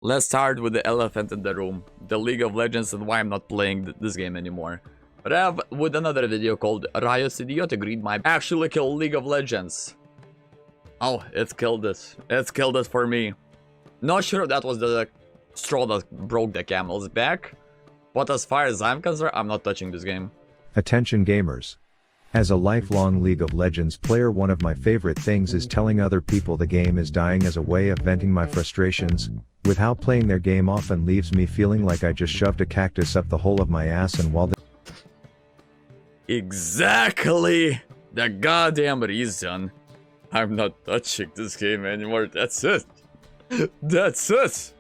Let's start with the elephant in the room, the League of Legends, and why I'm not playing this game anymore. But I have with another video called Riot's Idiotic Read My actually kill League of Legends. Oh, it's killed it. It's killed it for me. Not sure if that was the straw that broke the camel's back, but as far as I'm concerned, I'm not touching this game. Attention gamers. As a lifelong League of Legends player, one of my favorite things is telling other people the game is dying as a way of venting my frustrations, with how playing their game often leaves me feeling like I just shoved a cactus up the hole of my ass, and while Exactly the goddamn reason I'm not touching this game anymore. That's it. That's it.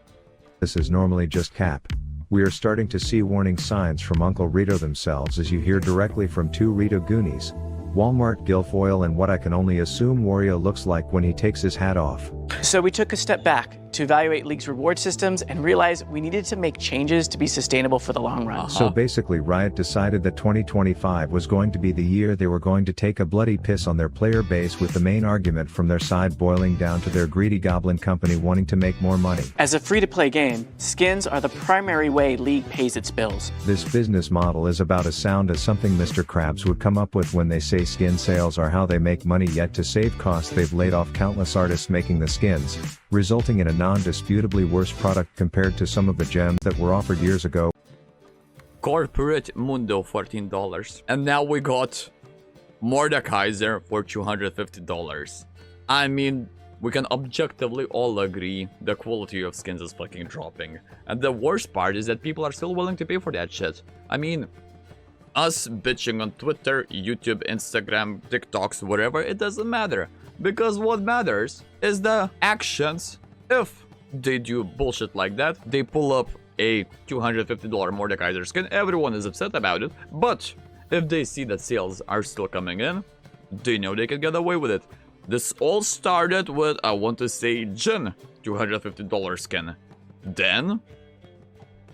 This is normally just cap. We are starting to see warning signs from Uncle Rito themselves, as you hear directly from two Rito Goonies, Walmart Guilfoyle, and what I can only assume Wario looks like when he takes his hat off. So we took a step back to evaluate League's reward systems and realized we needed to make changes to be sustainable for the long run. So basically Riot decided that 2025 was going to be the year they were going to take a bloody piss on their player base, with the main argument from their side boiling down to their greedy goblin company wanting to make more money. As a free-to-play game, skins are the primary way League pays its bills. This business model is about as sound as something Mr. Krabs would come up with when they say skin sales are how they make money, yet to save costs they've laid off countless artists making the skins, resulting in a non-disputably worse product compared to some of the gems that were offered years ago. Corporate Mundo $14, and now we got Mordekaiser for $250. I mean, we can objectively all agree the quality of skins is fucking dropping, and the worst part is that people are still willing to pay for that shit. I mean, us bitching on Twitter, YouTube, Instagram, TikToks, whatever, it doesn't matter, because what matters is the actions. If they do bullshit like that, they pull up a $250 Mordekaiser skin, everyone is upset about it, but if they see that sales are still coming in, they know they can get away with it. This all started with, I want to say, Jhin $250 skin. Then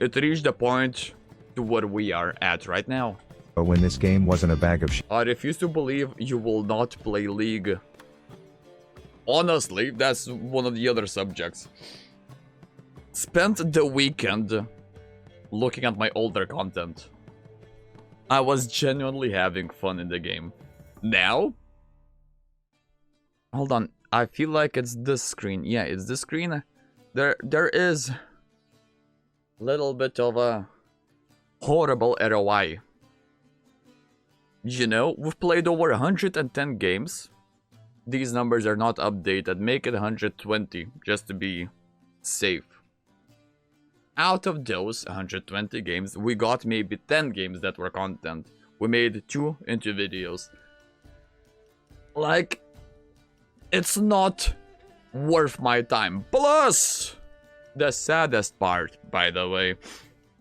it reached the point to where we are at right now. But when this game wasn't a bag of shit. I refuse to believe you will not play League. Honestly, that's one of the other subjects. Spent the weekend looking at my older content. I was genuinely having fun in the game. Now? Hold on, I feel like it's this screen. Yeah, it's this screen. There is a little bit of a horrible ROI. You know, we've played over 110 games. These numbers are not updated. Make it 120 just to be safe. Out of those 120 games, we got maybe 10 games that were content. We made 2 into videos. Like, it's not worth my time. Plus, the saddest part, by the way,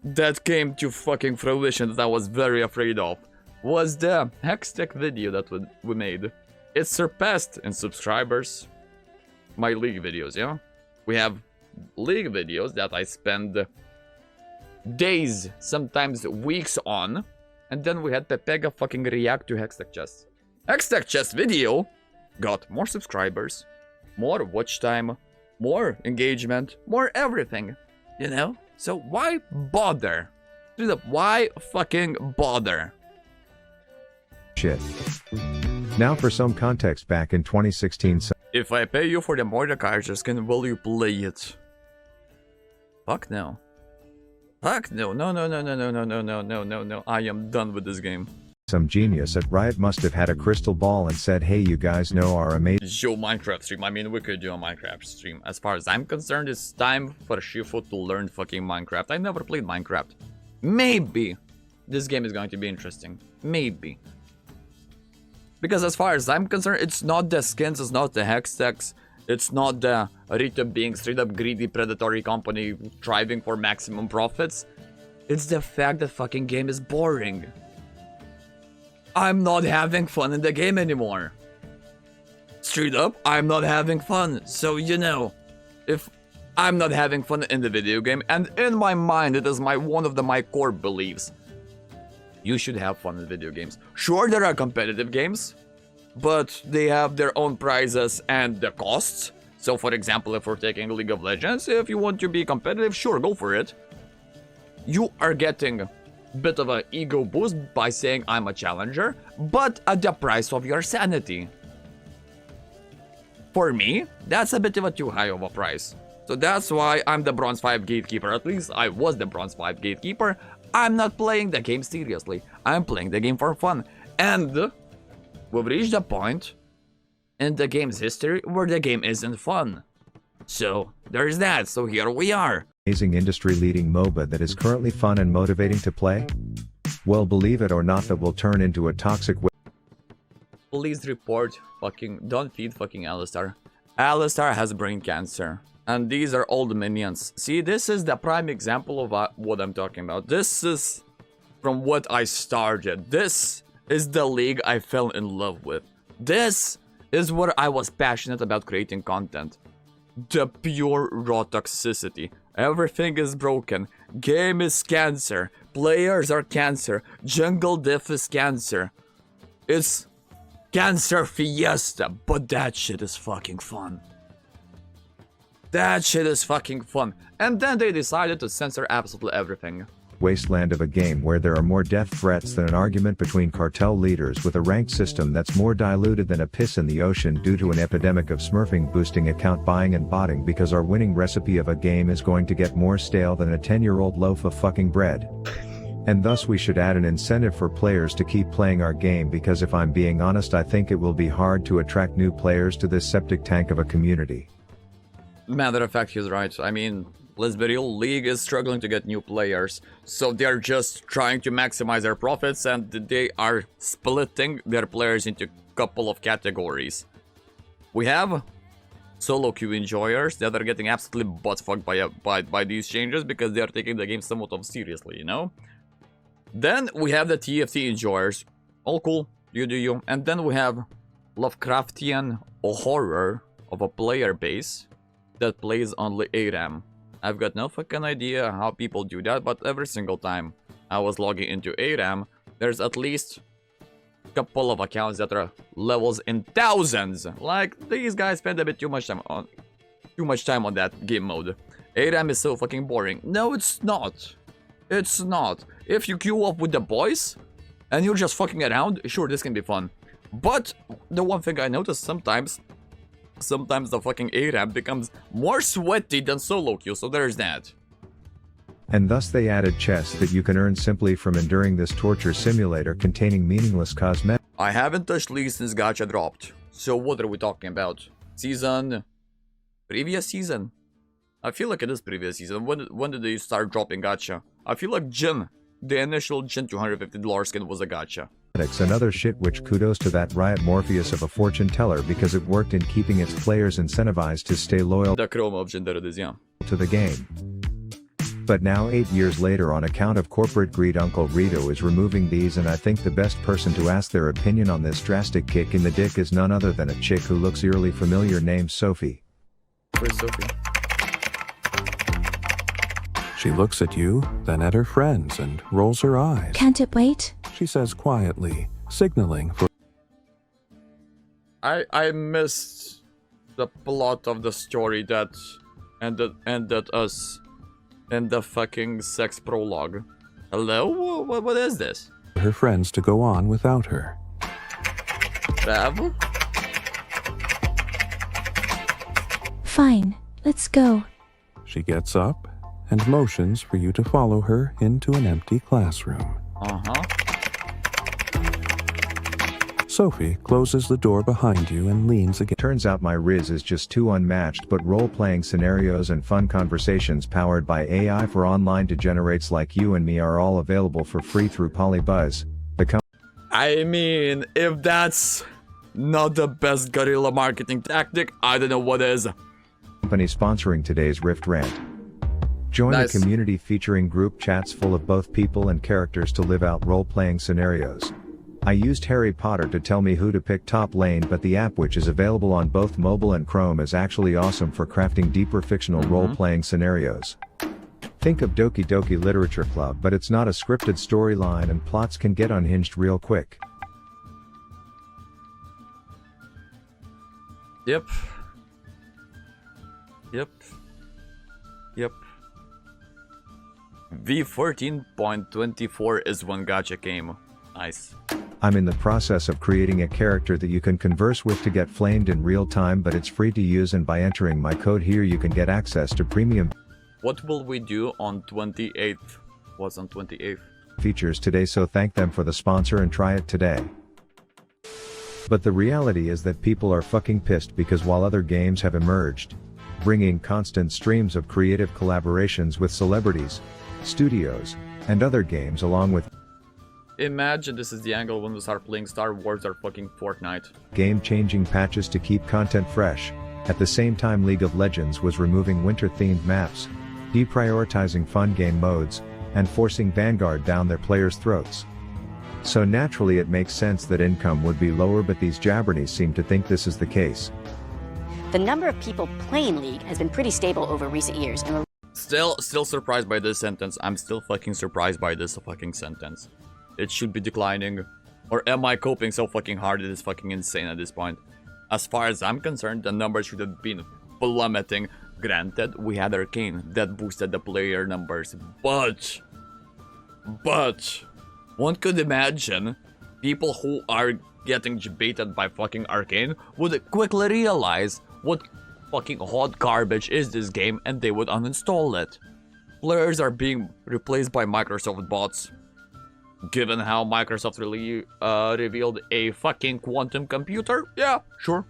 that came to fucking fruition that I was very afraid of, was the Hextech video that we made. It surpassed in subscribers my League videos, yeah? We have League videos that I spend days, sometimes weeks on, and then we had Pepega fucking react to Hextech Chess. Hextech Chess video got more subscribers, more watch time, more engagement, more everything, you know? So why bother? Why fucking bother? Shit. Now for some context, back in 2016... If I pay you for the Mordekaiser skin, will you play it? Fuck no. Fuck no. No. I am done with this game. Some genius at Riot must have had a crystal ball and said, hey, you guys know our amazing... Yo, Minecraft stream. I mean, we could do a Minecraft stream. As far as I'm concerned, it's time for Shifu to learn fucking Minecraft. I never played Minecraft. Maybe this game is going to be interesting. Maybe. Because as far as I'm concerned, it's not the skins, it's not the hextechs, it's not the Rito being straight up greedy predatory company striving for maximum profits. It's the fact that fucking game is boring. I'm not having fun in the game anymore. Straight up, I'm not having fun. So, you know, if I'm not having fun in the video game, and in my mind it is one of my core beliefs, you should have fun in video games. Sure, there are competitive games, but they have their own prizes and the costs. So for example, if we're taking League of Legends, if you want to be competitive, sure, go for it. You are getting a bit of an ego boost by saying I'm a challenger, but at the price of your sanity. For me, that's a bit of a too high of a price. So that's why I'm the Bronze 5 Gatekeeper. At least I was the Bronze 5 Gatekeeper. I'm not playing the game seriously. I'm playing the game for fun. And we've reached a point in the game's history where the game isn't fun. So there's that. So here we are. Amazing industry-leading MOBA that is currently fun and motivating to play? Well, believe it or not, that will turn into a toxic Please report don't feed fucking Alistar. Alistar has brain cancer. And these are all the minions. See, this is the prime example of what I'm talking about. This is from what I started. This is the league I fell in love with. This is where I was passionate about creating content. The pure raw toxicity. Everything is broken. Game is cancer. Players are cancer. Jungle diff is cancer. It's cancer fiesta, but that shit is fucking fun. That shit is fucking fun. And then they decided to censor absolutely everything. wasteland of a game where there are more death threats than an argument between cartel leaders, with a ranked system that's more diluted than a piss in the ocean due to an epidemic of smurfing, boosting, account buying and botting, because our winning recipe of a game is going to get more stale than a 10-year-old loaf of fucking bread. And thus we should add an incentive for players to keep playing our game, because if I'm being honest, I think it will be hard to attract new players to this septic tank of a community. Matter of fact, he's right. I mean, let's be real, League is struggling to get new players, so they're just trying to maximize their profits, and they are splitting their players into a couple of categories. We have solo queue enjoyers that are getting absolutely butt-fucked by these changes because they are taking the game somewhat of seriously, you know? Then we have the TFT enjoyers. All cool, you do you. And then we have Lovecraftian horror of a player base that plays only ARAM. I've got no fucking idea how people do that, but every single time I was logging into ARAM, there's at least a couple of accounts that are levels in thousands. Like, these guys spend a bit too much time on that game mode. ARAM is so fucking boring. No, it's not. It's not. If you queue up with the boys and you're just fucking around, sure, this can be fun. But the one thing I noticed sometimes the fucking ARAM becomes more sweaty than solo queue, so there's that. And thus they added chests that you can earn simply from enduring this torture simulator containing meaningless cosmetics. I haven't touched League since Gacha dropped. So what are we talking about? Previous season? I feel like it is previous season. When did they start dropping Gacha? I feel like Jin, the initial Jin $250 skin was a Gacha. And other shit, which kudos to that Riot Morpheus of a fortune teller, because it worked in keeping its players incentivized to stay loyal The chroma of Jin that it is, yeah. to the game. But now 8 years later, on account of corporate greed, Uncle Rito is removing these, and I think the best person to ask their opinion on this drastic kick in the dick is none other than a chick who looks eerily familiar named Sophie. Where's Sophie? She looks at you, then at her friends, and rolls her eyes. Can't it wait? She says quietly, signaling for... I missed the plot of the story that ended us in the fucking sex prologue. Hello? What is this? her friends to go on without her. Bev? Fine, let's go. She gets up and motions for you to follow her into an empty classroom. Uh-huh. Sophie closes the door behind you and leans against. Turns out my Riz is just too unmatched, but role-playing scenarios and fun conversations powered by AI for online degenerates like you and me are all available for free through Polybuzz. I mean, if that's not the best guerrilla marketing tactic, I don't know what is. Company sponsoring today's Rift Rant. Join Nice. a community featuring group chats full of both people and characters to live out role-playing scenarios. I used Harry Potter to tell me who to pick top lane, but the app, which is available on both mobile and Chrome, is actually awesome for crafting deeper fictional role-playing scenarios. Think of Doki Doki Literature Club, but it's not a scripted storyline and plots can get unhinged real quick. Yep. Yep. Yep. V14.24 is when gacha came. Nice. I'm in the process of creating a character that you can converse with to get flamed in real time, but it's free to use, and by entering my code here you can get access to premium What will we do on 28th? What's on 28th? features today, so thank them for the sponsor and try it today. But the reality is that people are fucking pissed because while other games have emerged, bringing constant streams of creative collaborations with celebrities, studios, and other games along with Imagine this is the angle when we start playing Star Wars or fucking Fortnite. game-changing patches to keep content fresh. At the same time, League of Legends was removing winter-themed maps, deprioritizing fun game modes, and forcing Vanguard down their players' throats. So naturally it makes sense that income would be lower, but these jabberneys seem to think this is the case. The number of people playing League has been pretty stable over recent years, and Still surprised by this sentence. I'm still fucking surprised by this fucking sentence. It should be declining. Or am I coping so fucking hard? It is fucking insane at this point. As far as I'm concerned, the numbers should have been plummeting. Granted, we had Arcane that boosted the player numbers, but one could imagine people who are getting baited by fucking Arcane would quickly realize what fucking hot garbage is this game, and they would uninstall it. Players are being replaced by Microsoft bots. Given how Microsoft really revealed a fucking quantum computer, yeah, sure.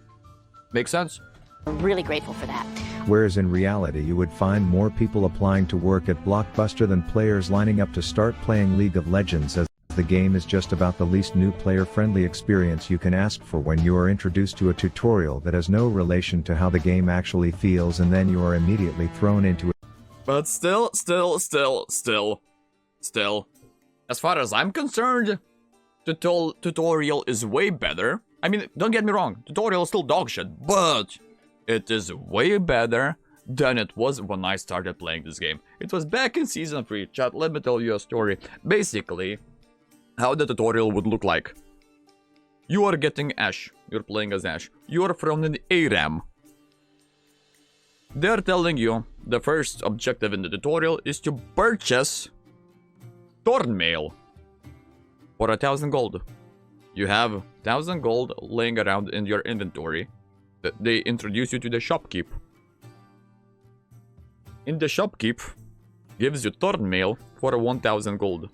Makes sense. we're really grateful for that. Whereas in reality you would find more people applying to work at Blockbuster than players lining up to start playing League of Legends, as the game is just about the least new player-friendly experience you can ask for when you are introduced to a tutorial that has no relation to how the game actually feels, and then you are immediately thrown into it. But still, as far as I'm concerned, tutorial is way better. I mean, don't get me wrong, tutorial is still dog shit, but it is way better than it was when I started playing this game. It was back in Season 3. Chat, let me tell you a story. Basically, how the tutorial would look like. You are getting Ashe. You're playing as Ashe. You are from an ARAM. They're telling you the first objective in the tutorial is to purchase Thornmail for 1,000 gold. You have 1,000 gold laying around in your inventory. They introduce you to the shopkeep. In the shopkeep, gives you Thornmail for 1,000 gold.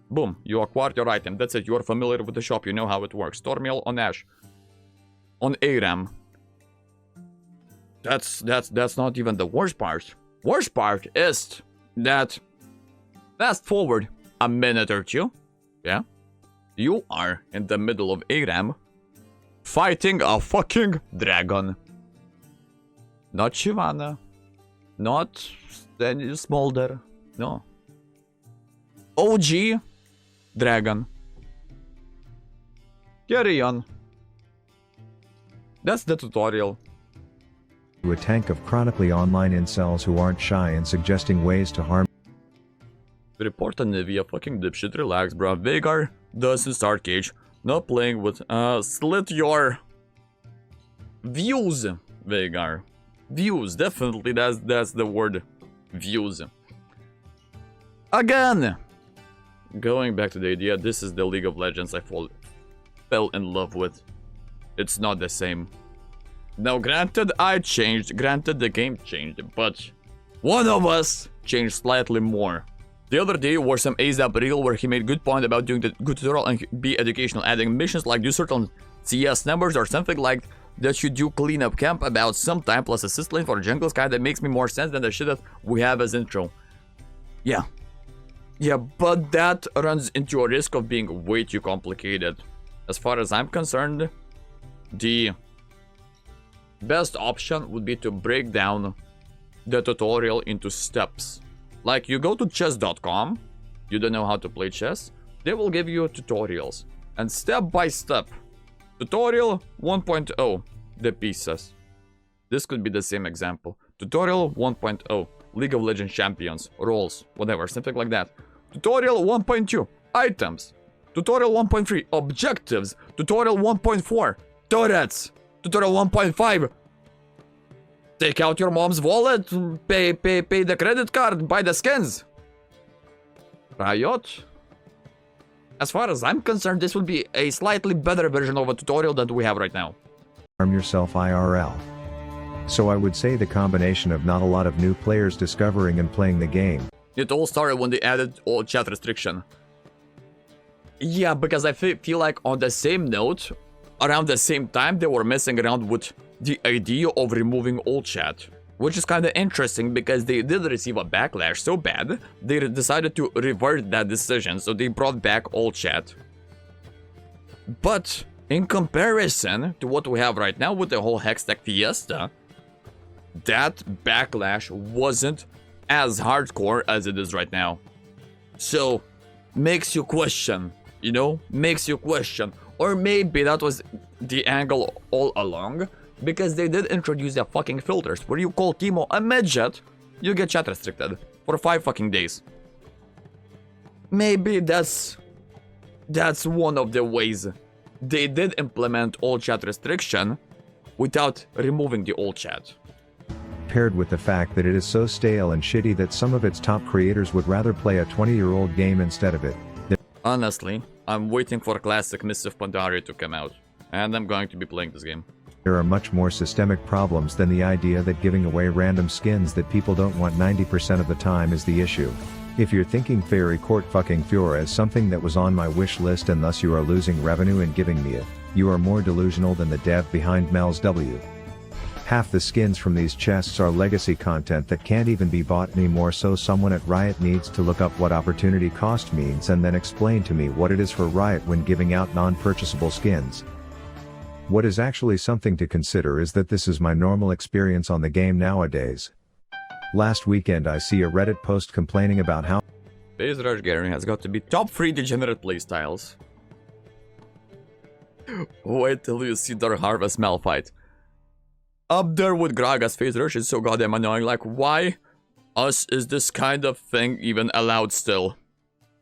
Boom, you acquired your item. That's it. You are familiar with the shop. You know how it works. Thornmail on Ashe. On ARAM. That's not even the worst part. Worst part is that fast forward a minute or two. Yeah. You are in the middle of ARAM fighting a fucking dragon. Not Shyvana. Not Smolder. No. OG dragon. Carry on. That's the tutorial. To a tank of chronically online incels who aren't shy in suggesting ways to harm. Report on Nivea, fucking dipshit, relax, bro. Veigar doesn't start Cage. Not playing with, slit your views, Veigar. Views, definitely, that's the word. Views. Again! Going back to the idea, this is the League of Legends I fell in love with. It's not the same. Now, granted, I changed, granted the game changed, but one of us changed slightly more. The other day was some ASAP reel where he made good point about doing the good tutorial and be educational, adding missions like do certain CS numbers or something like that you do cleanup camp about some time plus assist lane for jungle sky. That makes me more sense than the shit that we have as intro. Yeah, but that runs into a risk of being way too complicated. As far as I'm concerned, the best option would be to break down the tutorial into steps. Like, you go to chess.com, you don't know how to play chess, they will give you tutorials. And step by step, tutorial 1.0, the pieces. This could be the same example. Tutorial 1.0, League of Legends champions, roles, whatever, something like that. Tutorial 1.2, items. Tutorial 1.3, objectives. Tutorial 1.4, turrets. Tutorial 1.5, Take out your mom's wallet, pay the credit card, buy the skins. Riot? As far as I'm concerned, this would be a slightly better version of a tutorial than we have right now. Arm yourself IRL. So I would say the combination of not a lot of new players discovering and playing the game. It all started when they added all chat restriction. Yeah, because I feel like on the same note, around the same time, they were messing around with the idea of removing all chat. Which is kind of interesting because they did receive a backlash so bad, they decided to revert that decision, so they brought back all chat. But in comparison to what we have right now with the whole Hextech Fiesta, that backlash wasn't as hardcore as it is right now. So, makes you question, you know? Makes you question. Or maybe that was the angle all along, because they did introduce their fucking filters, where you call Timo a midget, you get chat restricted for 5 fucking days. Maybe that's one of the ways they did implement all chat restriction without removing the old chat. Paired with the fact that it is so stale and shitty that some of its top creators would rather play a 20-year-old game instead of it. Honestly, I'm waiting for classic Mists of Pandaria to come out, and I'm going to be playing this game. There are much more systemic problems than the idea that giving away random skins that people don't want 90% of the time is the issue. If you're thinking Fairy Court fucking Fiora is something that was on my wish list and thus you are losing revenue in giving me it, you are more delusional than the dev behind Mel's W. Half the skins from these chests are legacy content that can't even be bought anymore, so someone at Riot needs to look up what opportunity cost means and then explain to me what it is for Riot when giving out non-purchasable skins. What is actually something to consider is that this is my normal experience on the game nowadays. Last weekend I see a Reddit post complaining about how FaZe Rush Garen has got to be top 3 degenerate playstyles. Wait till you see Dark Harvest Malphite. Up there with Gragas. FaZe Rush is so goddamn annoying, like why us is this kind of thing even allowed still?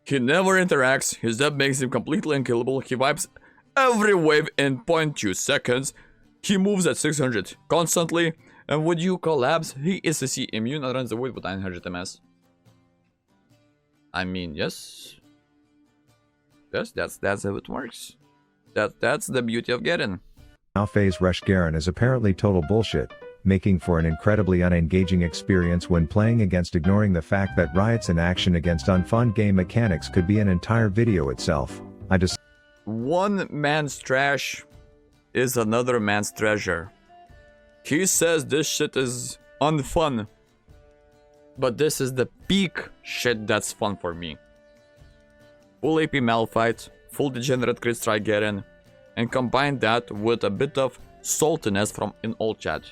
He never interacts, his deb makes him completely unkillable, he wipes every wave in 0.2 seconds, he moves at 600 constantly, and when you collapse, he is CC immune and runs away with 900 MS. I mean, yes, that's how it works. That's the beauty of Garen. How FaZe Rush Garen is apparently total bullshit, making for an incredibly unengaging experience when playing against, ignoring the fact that Riot's inaction against unfun game mechanics could be an entire video itself. One man's trash is another man's treasure. He says this shit is unfun, but this is the peak shit that's fun for me. Full AP Malphite, full degenerate crit strike Garen, and combine that with a bit of saltiness from in old chat.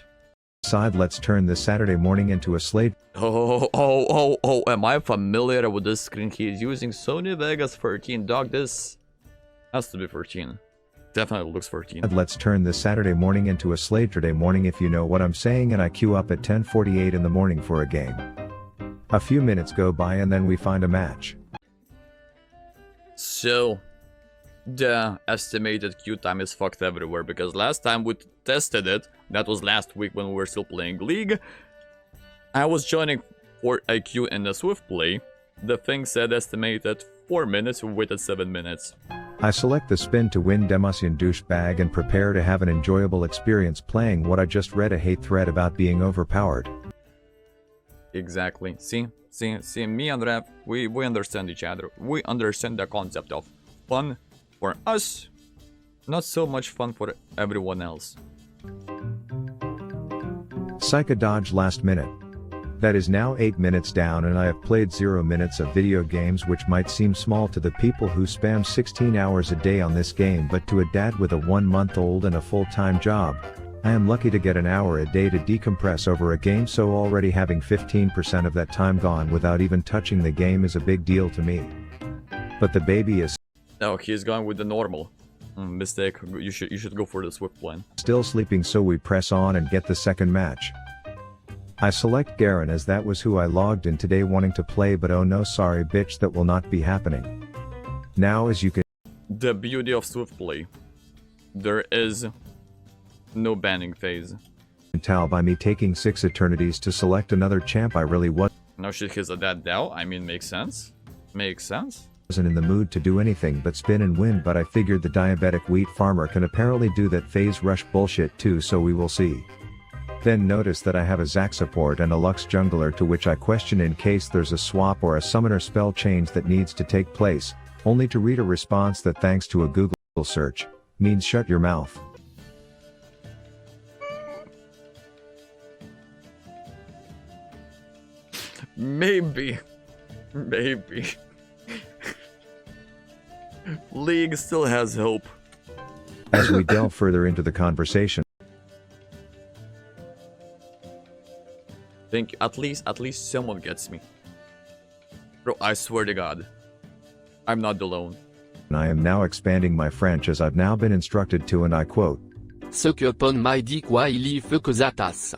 Let's turn this Saturday morning into a slate. Oh, am I familiar with this screen? He is using Sony Vegas 13. Dog, this has to be 14. Definitely looks 14. Let's turn this Saturday morning into a Saturday morning, if you know what I'm saying, and I queue up at 10:48 in the morning for a game. A few minutes go by and then we find a match. So, the estimated queue time is fucked everywhere, because last time we tested it, that was last week when we were still playing League, I was joining for a queue in the Swift play. The thing said estimated 4 minutes, we waited 7 minutes. I select the spin to win Demacian douchebag and prepare to have an enjoyable experience playing what I just read a hate thread about being overpowered. Exactly. See, me and Rev, we understand each other. We understand the concept of fun for us, not so much fun for everyone else. Psycho dodge last minute. That is now 8 minutes down and I have played 0 minutes of video games, which might seem small to the people who spam 16 hours a day on this game, but to a dad with a 1-month-old and a full-time job, I am lucky to get an hour a day to decompress over a game, so already having 15% of that time gone without even touching the game is a big deal to me. But the baby is Oh, he's going with the normal. Mistake. You should go for the Swift plan. Still sleeping, so we press on and get the second match. I select Garen as that was who I logged in today wanting to play, but oh no, sorry bitch, that will not be happening. Now as you can... The beauty of Swift play. There is no banning phase. tell by me taking 6 eternities to select another champ I really wasn't No shit, he's a dead now. I mean, makes sense. Makes sense. in the mood to do anything but spin and win, but I figured the diabetic wheat farmer can apparently do that phase rush bullshit too, so we will see. Then notice that I have a Zac support and a Lux jungler, to which I question in case there's a swap or a summoner spell change that needs to take place, only to read a response that, thanks to a Google search, means shut your mouth. Maybe. Maybe. League still has hope. As we delve further into the conversation, Think at least someone gets me. Bro, I swear to God. I'm not alone. I am now expanding my French as I've now been instructed to, and I quote. Ce que pon m'a dit quoi il y fait que zatas.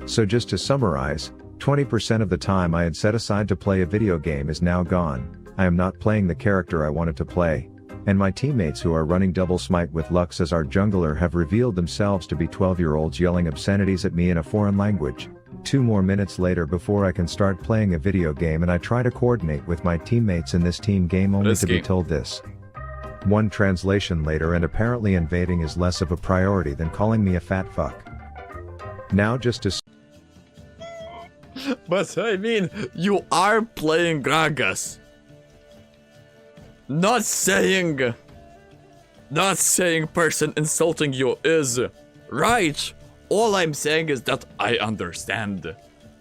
So just to summarize, 20% of the time I had set aside to play a video game is now gone. I am not playing the character I wanted to play. And my teammates who are running double smite with Lux as our jungler have revealed themselves to be 12-year-olds yelling obscenities at me in a foreign language. 2 more minutes later before I can start playing a video game, and I try to coordinate with my teammates in this team game only to be told this. One translation later, and apparently invading is less of a priority than calling me a fat fuck. Now just to But I mean, you are playing Gragas. Not saying person insulting you is right. All I'm saying is that I understand.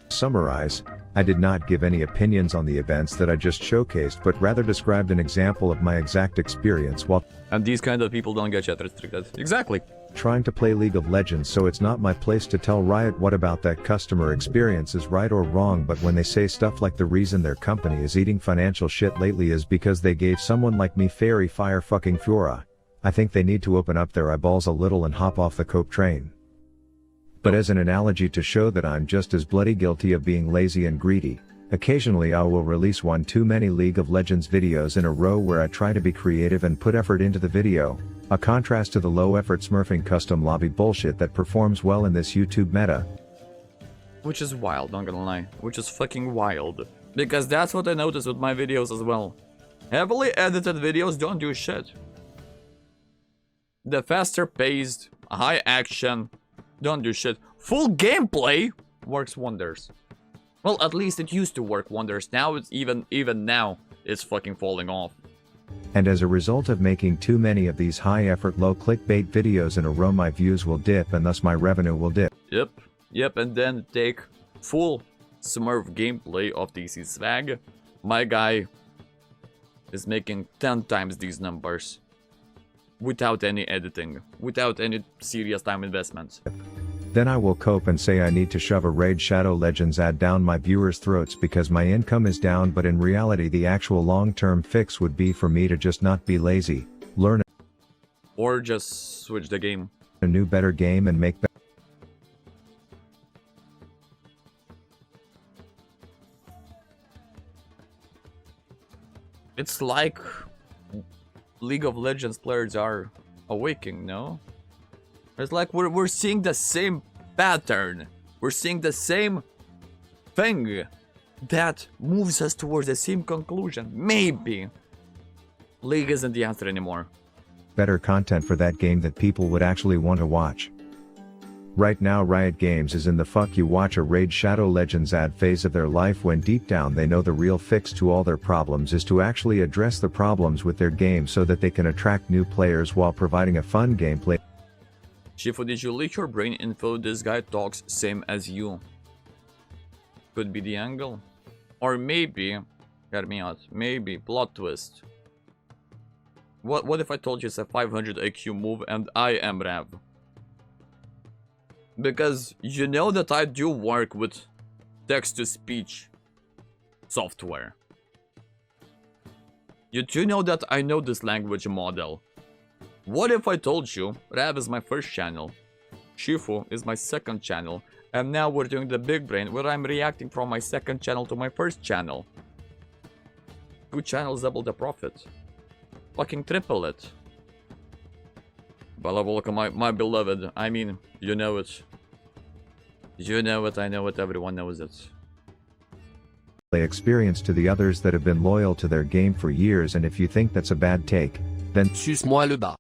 summarize, I did not give any opinions on the events that I just showcased, but rather described an example of my exact experience while And these kind of people don't get chat restricted. Exactly. trying to play League of Legends, so it's not my place to tell Riot what about that customer experience is right or wrong, but when they say stuff like the reason their company is eating financial shit lately is because they gave someone like me fairy fire fucking Fiora, I think they need to open up their eyeballs a little and hop off the cope train. But as an analogy to show that I'm just as bloody guilty of being lazy and greedy, occasionally I will release one too many League of Legends videos in a row where I try to be creative and put effort into the video, a contrast to the low-effort smurfing custom lobby bullshit that performs well in this YouTube meta. Which is wild, not gonna lie. Which is fucking wild. Because that's what I noticed with my videos as well. Heavily edited videos don't do shit. The faster paced, high action, don't do shit. Full gameplay works wonders. Well, at least it used to work wonders. Now it's even now it's fucking falling off. And as a result of making too many of these high-effort low clickbait videos in a row, my views will dip and thus my revenue will dip. Yep, and then take full Smurf gameplay of DC Swag. My guy is making 10 times these numbers. Without any editing, without any serious time investments. Then I will cope and say I need to shove a Raid Shadow Legends ad down my viewers' throats because my income is down, but in reality the actual long-term fix would be for me to just not be lazy, learn Or just switch the game. a new better game and make It's like League of Legends players are awakening, no? It's like we're seeing the same pattern. We're seeing the same thing that moves us towards the same conclusion. Maybe League isn't the answer anymore. better content for that game that people would actually want to watch. Right now Riot Games is in the fuck you watch a Raid Shadow Legends ad phase of their life, when deep down they know the real fix to all their problems is to actually address the problems with their game so that they can attract new players while providing a fun gameplay. Shifu, did you leak your brain info? This guy talks same as you. Could be the angle. Or maybe, hear me out, maybe plot twist. What if I told you it's a 500 IQ move and I am Rav? Because you know that I do work with text-to-speech software. You do know that I know this language model. What if I told you Rav is my first channel, Shifu is my second channel, and now we're doing the big brain where I'm reacting from my second channel to my first channel? 2 channels double the profit. Fucking triple it. Balavolka, my beloved, I mean, you know it. You know it, I know it, everyone knows it. Experience to the others that have been loyal to their game for years, and if you think that's a bad take, then Suce-moi le bas.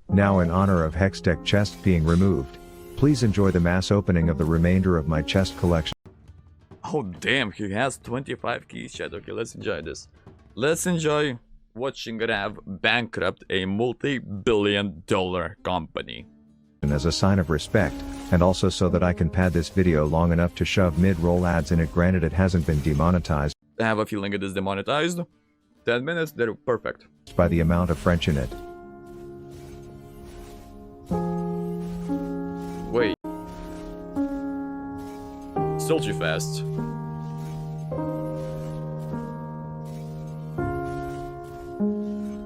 now in honor of Hextech chest being removed, please enjoy the mass opening of the remainder of my chest collection. Oh damn, he has 25 keys, chat. Okay, let's enjoy this. Let's enjoy watching Rav bankrupt a multi-billion-dollar company. As a sign of respect, and also so that I can pad this video long enough to shove mid-roll ads in it. Granted, it hasn't been demonetized I have a feeling it is demonetized. 10 minutes, they're perfect. by the amount of French in it. Wait. Still too fast.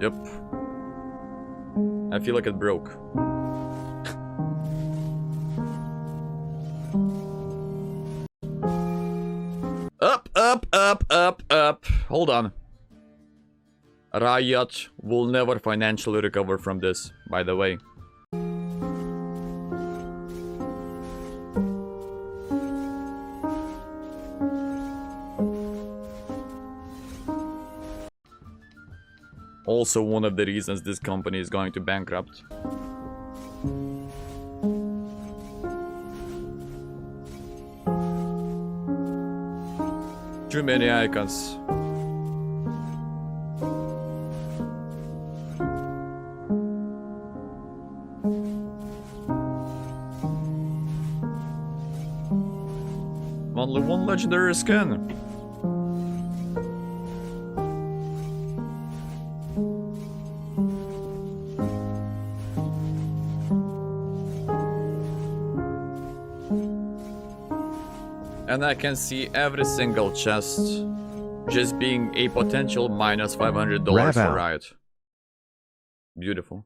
Yep. I feel like it broke. Up. Hold on. Riot will never financially recover from this, by the way. Also one of the reasons this company is going to bankrupt. Too many icons. Only one legendary skin. And I can see every single chest just being a potential minus $500 Rav for out. Riot. Beautiful.